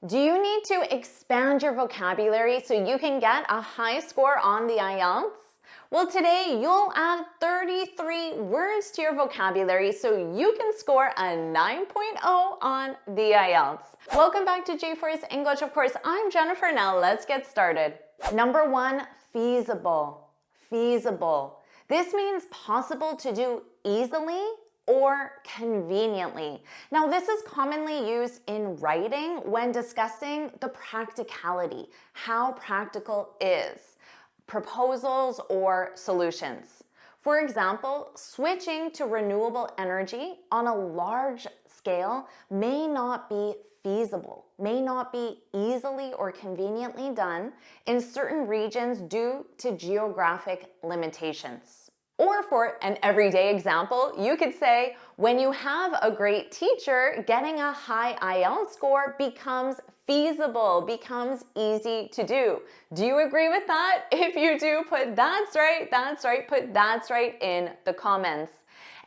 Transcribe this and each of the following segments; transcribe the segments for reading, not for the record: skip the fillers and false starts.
Do you need to expand your vocabulary so you can get a high score on the IELTS? Well, today you'll add 33 words to your vocabulary so you can score a 9.0 on the IELTS. Welcome back to JForrest English. Of course, I'm Jennifer. Now let's get started. Number one, feasible. Feasible. This means possible to do easily or conveniently. Now, this is commonly used in writing when discussing the practicality, how practical is, proposals or solutions. For example, switching to renewable energy on a large scale may not be feasible, may not be easily or conveniently done in certain regions due to geographic limitations. Or for an everyday example, you could say, when you have a great teacher, getting a high IELTS score becomes feasible, becomes easy to do. Do you agree with that? If you do, put that's right, put that's right in the comments.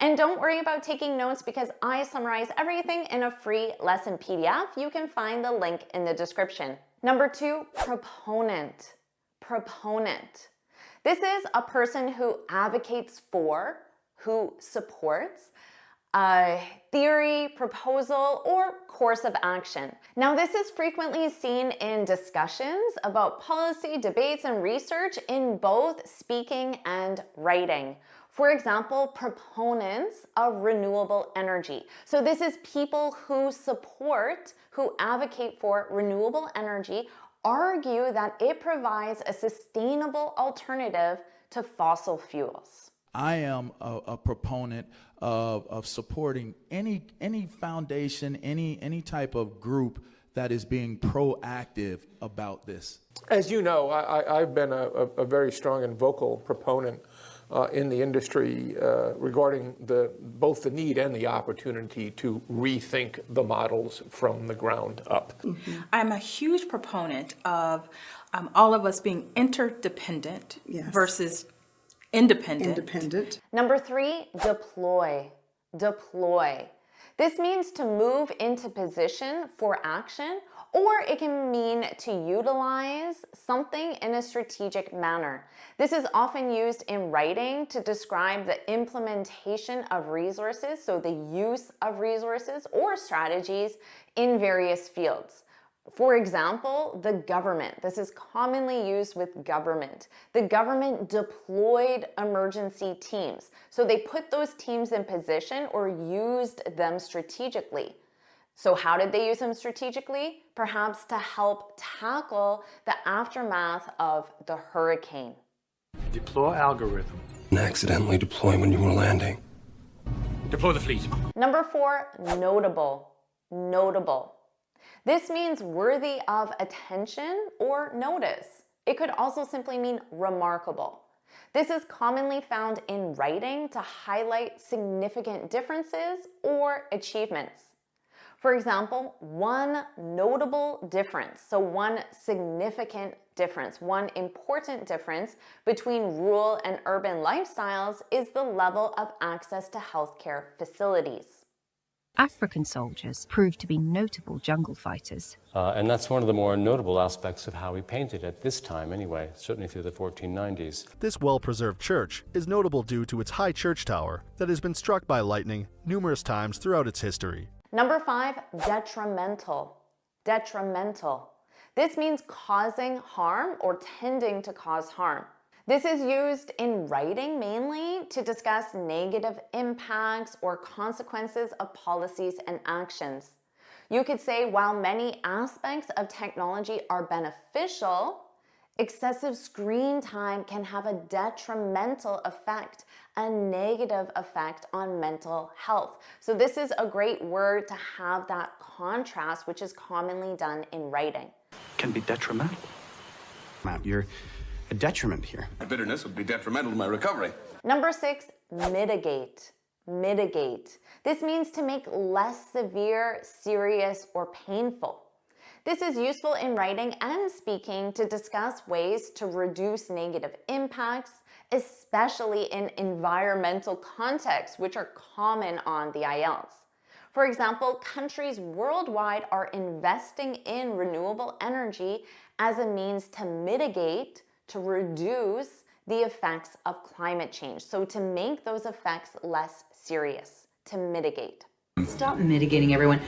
And don't worry about taking notes because I summarize everything in a free lesson PDF. You can find the link in the description. Number two, proponent. Proponent. This is a person who advocates for, who supports a theory, proposal, or course of action. Now, this is frequently seen in discussions about policy, debates, and research in both speaking and writing. For example, proponents of renewable energy. So this is people who support, who advocate for renewable energy, argue that it provides a sustainable alternative to fossil fuels. I am a proponent of supporting any foundation, any type of group that is being proactive about this. As you know, I've been a very strong and vocal proponent in the industry regarding both the need and the opportunity to rethink the models from the ground up. Mm-hmm. I'm a huge proponent of all of us being interdependent versus independent. Number three, deploy. Deploy. This means to move into position for action, or it can mean to utilize something in a strategic manner. This is often used in writing to describe the implementation of resources, so the use of resources or strategies in various fields. For example, the government. This is commonly used with government. The government deployed emergency teams. So they put those teams in position or used them strategically. So how did they use them strategically? Perhaps to help tackle the aftermath of the hurricane. Deploy algorithm. And accidentally deploy when you were landing. Deploy the fleet. Number four, notable. Notable. This means worthy of attention or notice. It could also simply mean remarkable. This is commonly found in writing to highlight significant differences or achievements. For example, one notable difference, so one significant difference, one important difference between rural and urban lifestyles is the level of access to healthcare facilities. African soldiers proved to be notable jungle fighters. And that's one of the more notable aspects of how he painted at this time anyway, certainly through the 1490s. This well-preserved church is notable due to its high church tower that has been struck by lightning numerous times throughout its history. Number five, detrimental. Detrimental. This means causing harm or tending to cause harm. This is used in writing mainly to discuss negative impacts or consequences of policies and actions. You could say, while many aspects of technology are beneficial, excessive screen time can have a detrimental effect, a negative effect on mental health. So this is a great word to have that contrast, which is commonly done in writing. Can be detrimental. You're a detriment here. My bitterness would be detrimental to my recovery. Number six, mitigate. Mitigate. This means to make less severe, serious, or painful. This is useful in writing and speaking to discuss ways to reduce negative impacts, especially in environmental contexts, which are common on the IELTS. For example, countries worldwide are investing in renewable energy as a means to mitigate, to reduce the effects of climate change. So to make those effects less serious, to mitigate. Stop mitigating, everyone.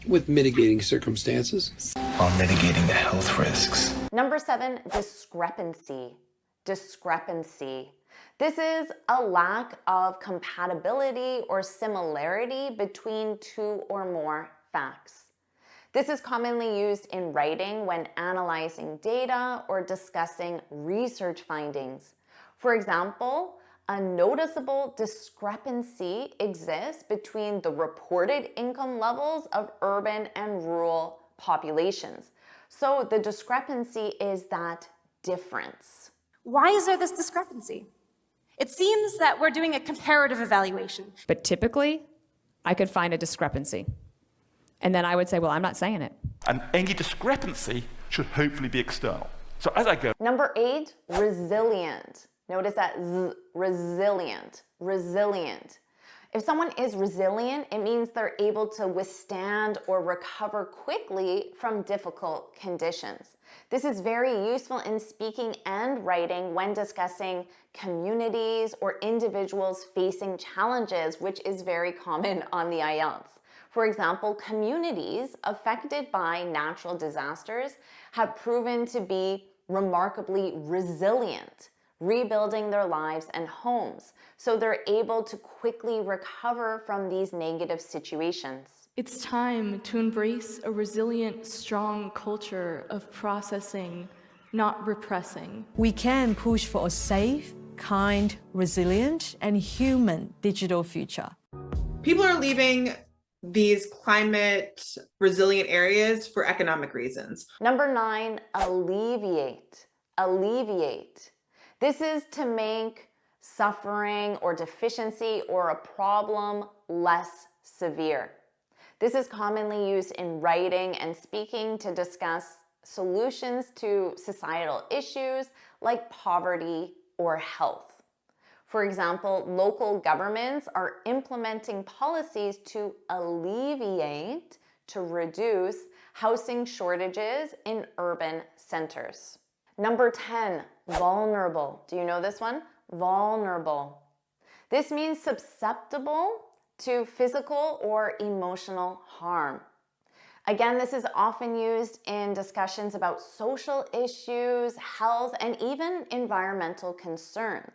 With mitigating circumstances. While mitigating the health risks. Number 7, discrepancy. Discrepancy. This is a lack of compatibility or similarity between two or more facts. This is commonly used in writing when analyzing data or discussing research findings. For example, a noticeable discrepancy exists between the reported income levels of urban and rural populations. So the discrepancy is that difference. Why is there this discrepancy? It seems that we're doing a comparative evaluation. But typically, I could find a discrepancy. And then I would say, well, I'm not saying it. And any discrepancy should hopefully be external. So as I go. Number 8, resilient. Notice that Z, resilient, resilient. If someone is resilient, it means they're able to withstand or recover quickly from difficult conditions. This is very useful in speaking and writing when discussing communities or individuals facing challenges, which is very common on the IELTS. For example, communities affected by natural disasters have proven to be remarkably resilient, rebuilding their lives and homes, so they're able to quickly recover from these negative situations. It's time to embrace a resilient, strong culture of processing, not repressing. We can push for a safe, kind, resilient, and human digital future. People are leaving these climate resilient areas for economic reasons. Number 9, alleviate. Alleviate. This is to make suffering or deficiency or a problem less severe. This is commonly used in writing and speaking to discuss solutions to societal issues like poverty or health. For example, local governments are implementing policies to alleviate, to reduce housing shortages in urban centers. Number 10, vulnerable. Do you know this one? Vulnerable. This means susceptible to physical or emotional harm. Again, this is often used in discussions about social issues, health, and even environmental concerns.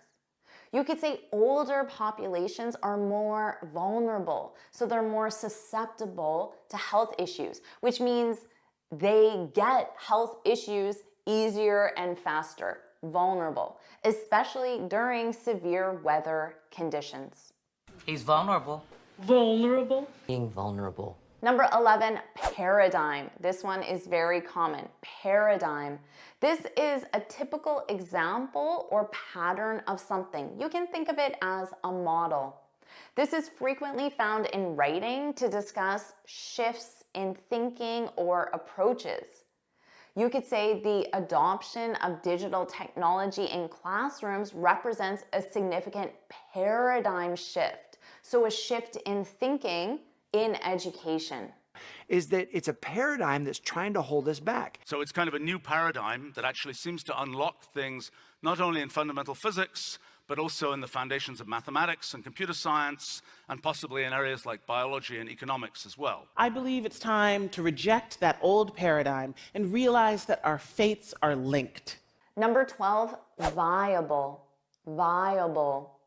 You could say older populations are more vulnerable, so they're more susceptible to health issues, which means they get health issues easier and faster. Vulnerable, especially during severe weather conditions. He's vulnerable. Vulnerable. Being vulnerable. Number 11, paradigm. This one is very common. Paradigm. This is a typical example or pattern of something. You can think of it as a model. This is frequently found in writing to discuss shifts in thinking or approaches. You could say the adoption of digital technology in classrooms represents a significant paradigm shift. So a shift in thinking in education. Is that it's a paradigm that's trying to hold us back. So it's kind of a new paradigm that actually seems to unlock things not only in fundamental physics, but also in the foundations of mathematics and computer science, and possibly in areas like biology and economics as well. I believe it's time to reject that old paradigm and realize that our fates are linked. Number 12, viable. Viable.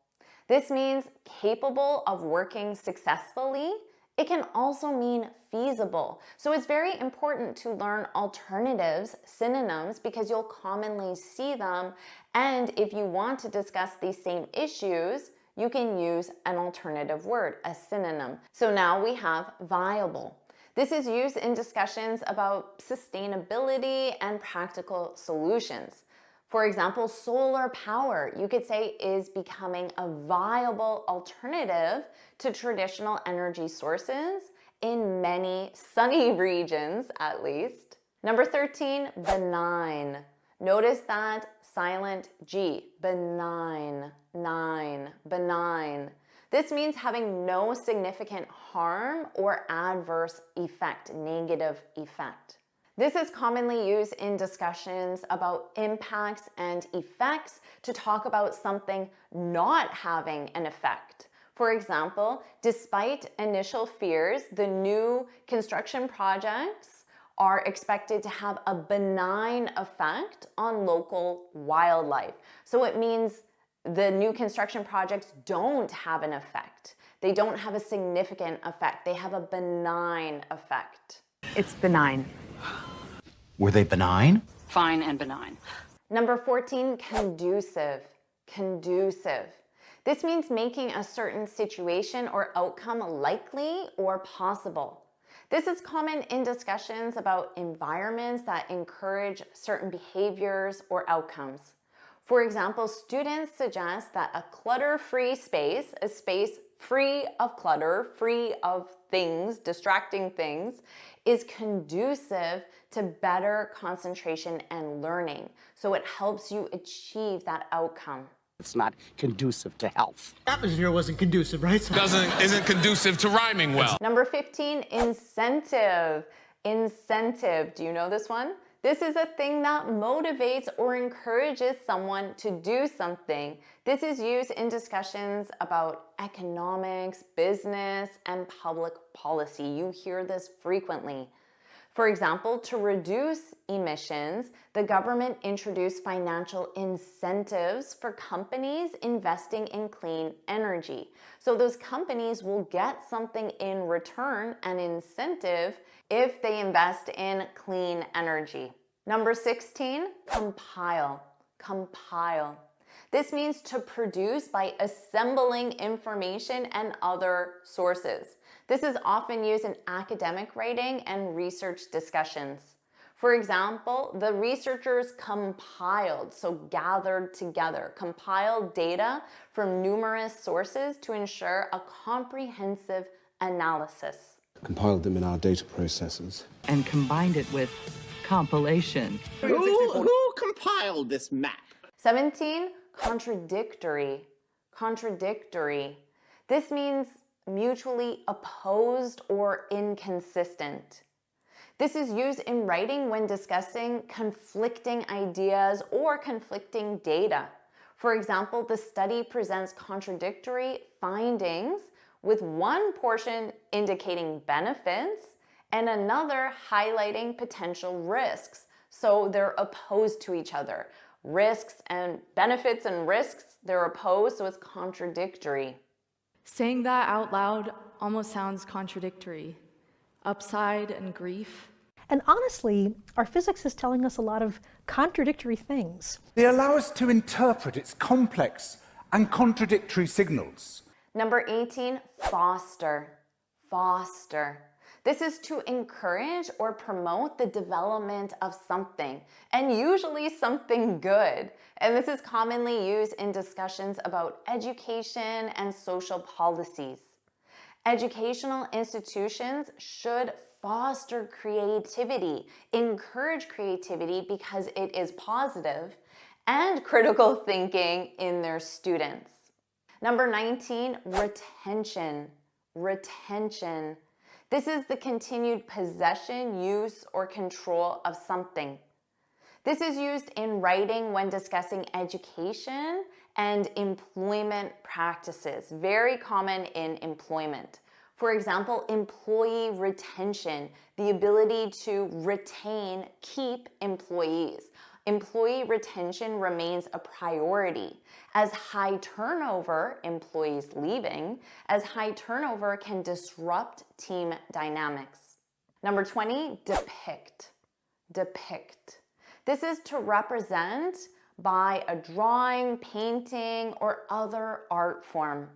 This means capable of working successfully. It can also mean feasible. So it's very important to learn alternatives, synonyms, because you'll commonly see them. And if you want to discuss these same issues, you can use an alternative word, a synonym. So now we have viable. This is used in discussions about sustainability and practical solutions. For example, solar power, you could say, is becoming a viable alternative to traditional energy sources in many sunny regions, at least. Number 13, benign. Notice that silent G, benign, benign. This means having no significant harm or adverse effect, negative effect. This is commonly used in discussions about impacts and effects to talk about something not having an effect. For example, despite initial fears, the new construction projects are expected to have a benign effect on local wildlife. So it means the new construction projects don't have an effect. They don't have a significant effect. They have a benign effect. It's benign. Were they benign? Fine and benign. Number 14, conducive. Conducive. This means making a certain situation or outcome likely or possible. This is common in discussions about environments that encourage certain behaviors or outcomes. For example, students suggest that a clutter-free space, a space free of clutter, free of things, distracting things, is conducive to better concentration and learning. So it helps you achieve that outcome. It's not conducive to health. Atmosphere wasn't conducive, right? Isn't conducive to rhyming well. Number 15, incentive. Incentive. Do you know this one? This is a thing that motivates or encourages someone to do something. This is used in discussions about economics, business, and public policy. You hear this frequently. For example, to reduce emissions, the government introduced financial incentives for companies investing in clean energy. So those companies will get something in return, an incentive, if they invest in clean energy. Number 16, compile. Compile. This means to produce by assembling information and other sources. This is often used in academic writing and research discussions. For example, the researchers compiled, so gathered together, compiled data from numerous sources to ensure a comprehensive analysis. Compiled them in our data processors. And combined it with compilation. Who compiled this map? 17, contradictory. Contradictory. This means mutually opposed or inconsistent. This is used in writing when discussing conflicting ideas or conflicting data. For example, the study presents contradictory findings, with one portion indicating benefits and another highlighting potential risks. So they're opposed to each other. Risks and benefits and risks, they're opposed, so it's contradictory. Saying that out loud almost sounds contradictory. Upside and grief. And honestly, our physics is telling us a lot of contradictory things. They allow us to interpret its complex and contradictory signals. Number 18, foster. Foster. This is to encourage or promote the development of something, and usually something good. And this is commonly used in discussions about education and social policies. Educational institutions should foster creativity, encourage creativity because it is positive, and critical thinking in their students. Number 19, retention. Retention. This is the continued possession, use, or control of something. This is used in writing when discussing education and employment practices, very common in employment. For example, employee retention, the ability to retain, keep employees. Employee retention remains a priority. As high turnover, employees leaving, as high turnover can disrupt team dynamics. Number 20, depict. Depict. This is to represent by a drawing, painting, or other art form.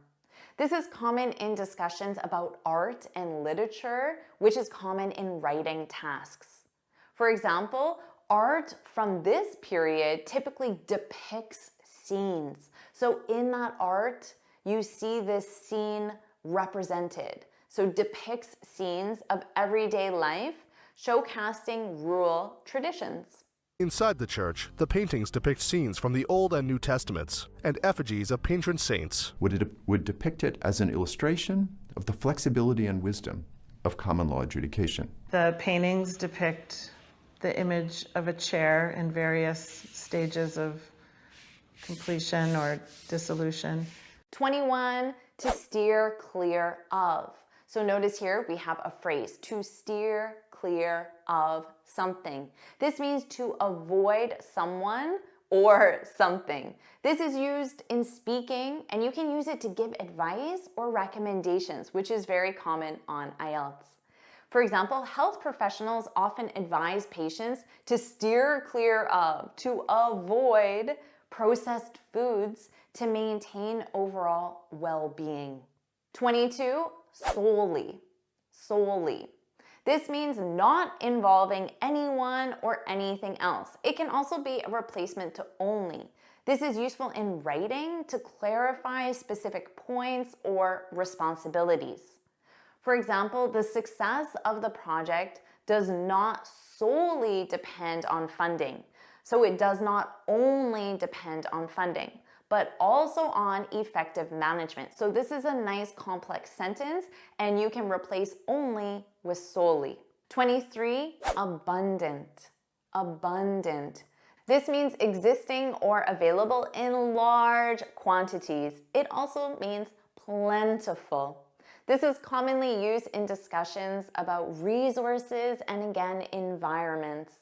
This is common in discussions about art and literature, which is common in writing tasks. For example, art from this period typically depicts scenes. So in that art, you see this scene represented. So depicts scenes of everyday life, showcasing rural traditions. Inside the church, the paintings depict scenes from the Old and New Testaments and effigies of patron saints. Would depict it as an illustration of the flexibility and wisdom of common law adjudication. The paintings depict the image of a chair in various stages of completion or dissolution. 21, to steer clear of. So notice here we have a phrase, to steer clear of something. This means to avoid someone or something. This is used in speaking, and you can use it to give advice or recommendations, which is very common on IELTS. For example, health professionals often advise patients to steer clear of, to avoid processed foods to maintain overall well-being. 22, solely. Solely. This means not involving anyone or anything else. It can also be a replacement to only. This is useful in writing to clarify specific points or responsibilities. For example, the success of the project does not solely depend on funding. So it does not only depend on funding, but also on effective management. So this is a nice complex sentence, and you can replace only with solely. 23, abundant. Abundant. This means existing or available in large quantities. It also means plentiful. This is commonly used in discussions about resources and again, environments.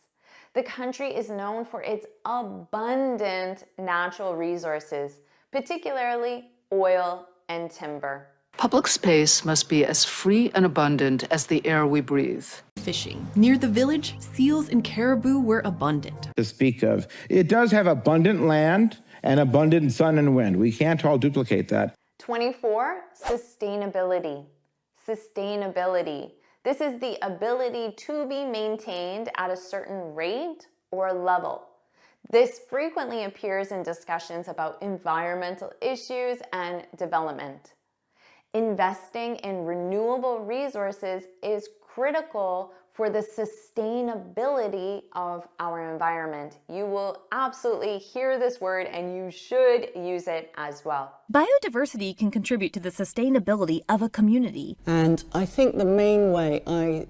The country is known for its abundant natural resources, particularly oil and timber. Public space must be as free and abundant as the air we breathe. Fishing. Near the village, seals and caribou were abundant. To speak of. It does have abundant land and abundant sun and wind. We can't all duplicate that. 24, sustainability. Sustainability. This is the ability to be maintained at a certain rate or level. This frequently appears in discussions about environmental issues and development. Investing in renewable resources is critical for the sustainability of our environment. You will absolutely hear this word and you should use it as well. Biodiversity can contribute to the sustainability of a community. And I think the main way I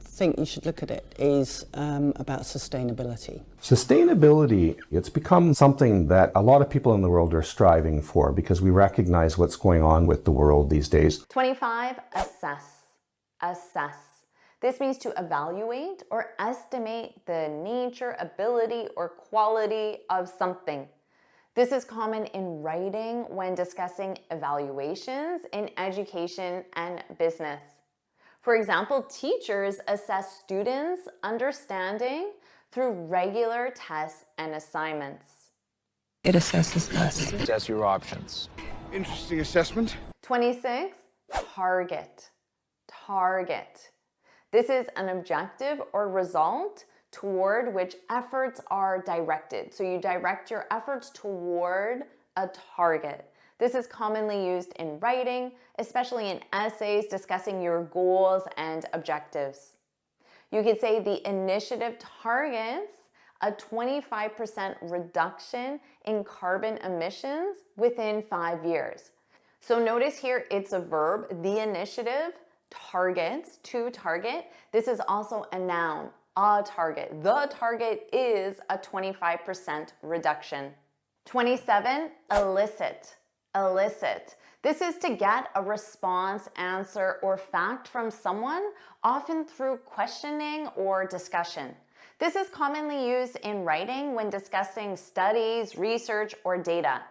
think you should look at it is about sustainability. Sustainability, it's become something that a lot of people in the world are striving for because we recognize what's going on with the world these days. 25, assess. Assess. This means to evaluate or estimate the nature, ability, or quality of something. This is common in writing when discussing evaluations in education and business. For example, teachers assess students' understanding through regular tests and assignments. It assesses us. Assess your options. Interesting assessment. 26, target. Target. This is an objective or result toward which efforts are directed. So you direct your efforts toward a target. This is commonly used in writing, especially in essays discussing your goals and objectives. You could say the initiative targets a 25% reduction in carbon emissions within 5 years. So notice here it's a verb. The initiative targets, to target. This is also a noun, a target. The target is a 25% reduction. 27, elicit. Elicit. This is to get a response, answer, or fact from someone, often through questioning or discussion. This is commonly used in writing when discussing studies, research, or data.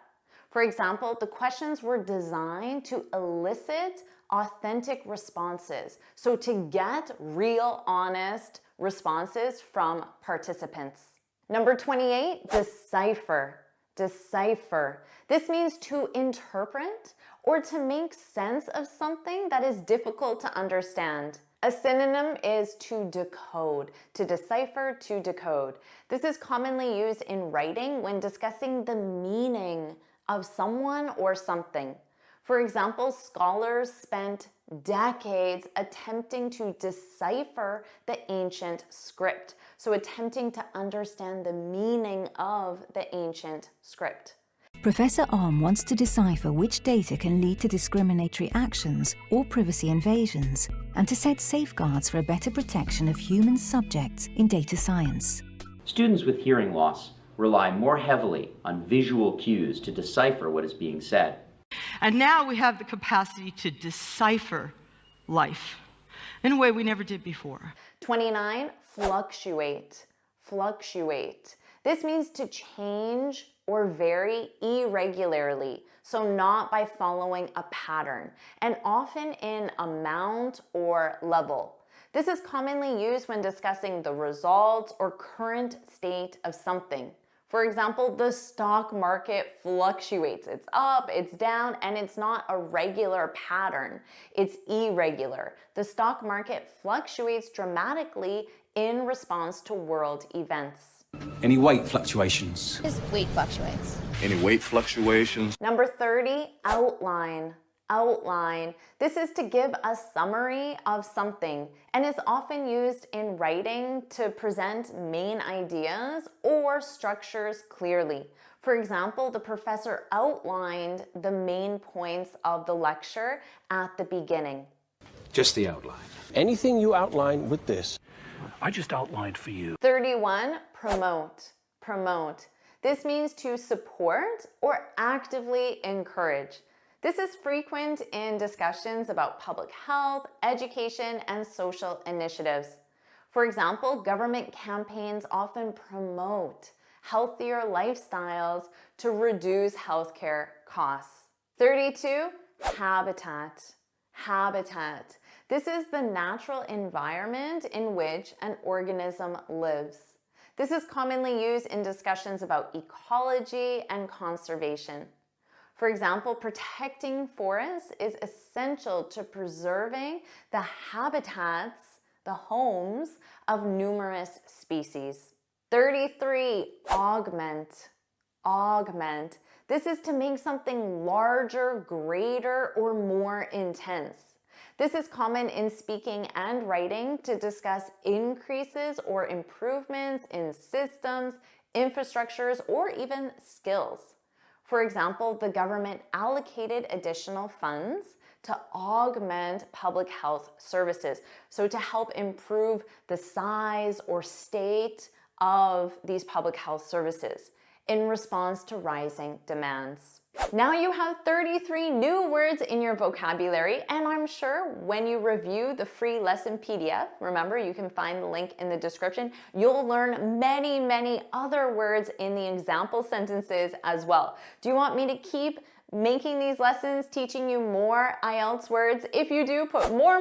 For example, the questions were designed to elicit authentic responses, so to get real, honest responses from participants. Number 28, decipher. Decipher. This means to interpret or to make sense of something that is difficult to understand. A synonym is to decode, to decipher, to decode. This is commonly used in writing when discussing the meaning of someone or something. For example, scholars spent decades attempting to decipher the ancient script. So attempting to understand the meaning of the ancient script. Professor Arm wants to decipher which data can lead to discriminatory actions or privacy invasions, and to set safeguards for a better protection of human subjects in data science. Students with hearing loss rely more heavily on visual cues to decipher what is being said. And now we have the capacity to decipher life in a way we never did before. 29, fluctuate. Fluctuate. This means to change or vary irregularly, so not by following a pattern, and often in amount or level. This is commonly used when discussing the results or current state of something. For example, the stock market fluctuates. It's up, it's down, and it's not a regular pattern. It's irregular. The stock market fluctuates dramatically in response to world events. Any weight fluctuations? His weight fluctuates. Any weight fluctuations? Number 30, outline. Outline. This is to give a summary of something and is often used in writing to present main ideas or structures clearly. For example, the professor outlined the main points of the lecture at the beginning. Just the outline. Anything you outline with this, I just outlined for you. 31, promote. Promote. This means to support or actively encourage. This is frequent in discussions about public health, education, and social initiatives. For example, government campaigns often promote healthier lifestyles to reduce healthcare costs. 32, habitat. Habitat. This is the natural environment in which an organism lives. This is commonly used in discussions about ecology and conservation. For example, protecting forests is essential to preserving the habitats, the homes of numerous species. 33, augment. Augment. This is to make something larger, greater, or more intense. This is common in speaking and writing to discuss increases or improvements in systems, infrastructures, or even skills. For example, the government allocated additional funds to augment public health services, so to help improve the size or state of these public health services in response to rising demands. Now you have 33 new words in your vocabulary, and I'm sure when you review the free lesson PDF, remember you can find the link in the description, you'll learn many, many other words in the example sentences as well. Do you want me to keep making these lessons, teaching you more IELTS words? If you do, put put more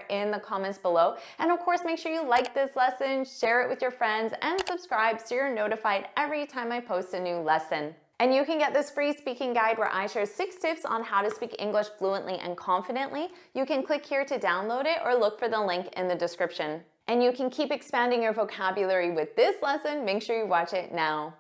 in the comments below. And of course, make sure you like this lesson, share it with your friends, and subscribe so you're notified every time I post a new lesson. And you can get this free speaking guide where I share 6 tips on how to speak English fluently and confidently. You can click here to download it or look for the link in the description. And you can keep expanding your vocabulary with this lesson. Make sure you watch it now.